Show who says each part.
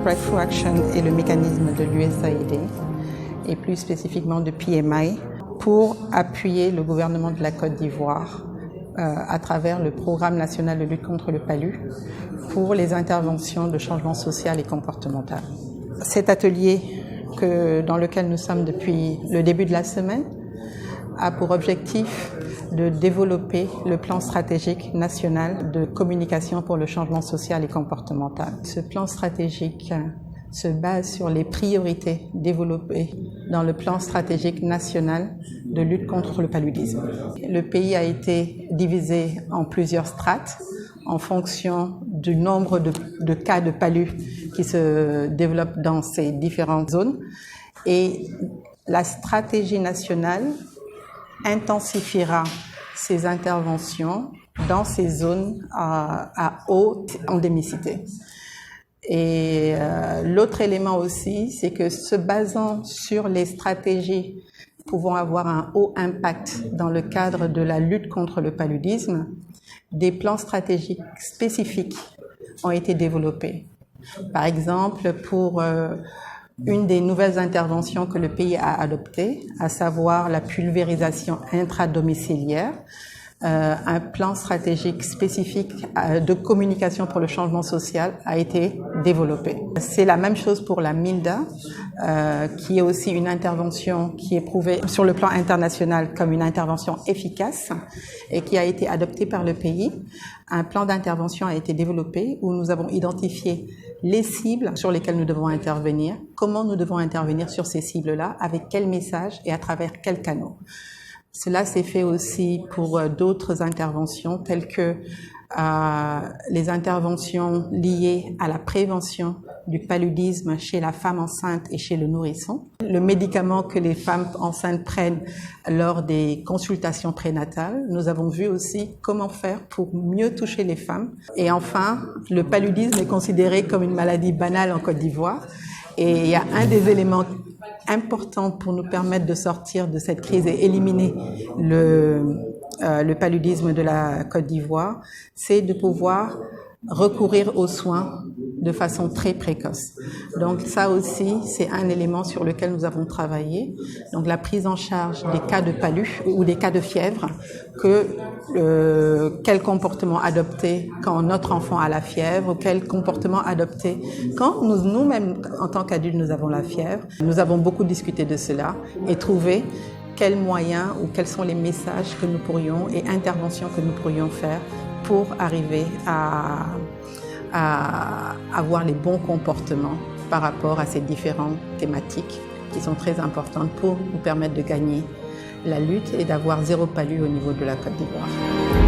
Speaker 1: Breakthrough Action est le mécanisme de l'USAID et plus spécifiquement de PMI pour appuyer le gouvernement de la Côte d'Ivoire à travers le programme national de lutte contre le palu pour les interventions de changement social et comportemental. Cet atelier dans lequel nous sommes depuis le début de la semaine a pour objectif de développer le plan stratégique national de communication pour le changement social et comportemental. Ce plan stratégique se base sur les priorités développées dans le plan stratégique national de lutte contre le paludisme. Le pays a été divisé en plusieurs strates en fonction du nombre de cas de palu qui se développent dans ces différentes zones. Et la stratégie nationale intensifiera ces interventions dans ces zones à haute endémicité. Et l'autre élément aussi, c'est que se basant sur les stratégies pouvant avoir un haut impact dans le cadre de la lutte contre le paludisme, des plans stratégiques spécifiques ont été développés. Par exemple, pour une des nouvelles interventions que le pays a adoptées, à savoir la pulvérisation intradomiciliaire, un plan stratégique spécifique de communication pour le changement social a été développé. C'est la même chose pour la MILDA, qui est aussi une intervention qui est prouvée sur le plan international comme une intervention efficace et qui a été adoptée par le pays. Un plan d'intervention a été développé où nous avons identifié les cibles sur lesquelles nous devons intervenir, comment nous devons intervenir sur ces cibles-là, avec quel message et à travers quels canaux. Cela s'est fait aussi pour d'autres interventions telles que les interventions liées à la prévention du paludisme chez la femme enceinte et chez le nourrisson, le médicament que les femmes enceintes prennent lors des consultations prénatales. Nous avons vu aussi comment faire pour mieux toucher les femmes. Et enfin, le paludisme est considéré comme une maladie banale en Côte d'Ivoire. Et il y a un des éléments importants pour nous permettre de sortir de cette crise et éliminer le paludisme de la Côte d'Ivoire, c'est de pouvoir recourir aux soins de façon très précoce. Donc ça aussi, c'est un élément sur lequel nous avons travaillé. Donc la prise en charge des cas de palu ou des cas de fièvre, quel comportement adopter quand notre enfant a la fièvre, quel comportement adopter quand nous-mêmes, en tant qu'adultes, nous avons la fièvre. Nous avons beaucoup discuté de cela et trouvé quels moyens ou quels sont les messages que nous pourrions et interventions que nous pourrions faire pour arriver à avoir les bons comportements par rapport à ces différentes thématiques qui sont très importantes pour nous permettre de gagner la lutte et d'avoir zéro palu au niveau de la Côte d'Ivoire.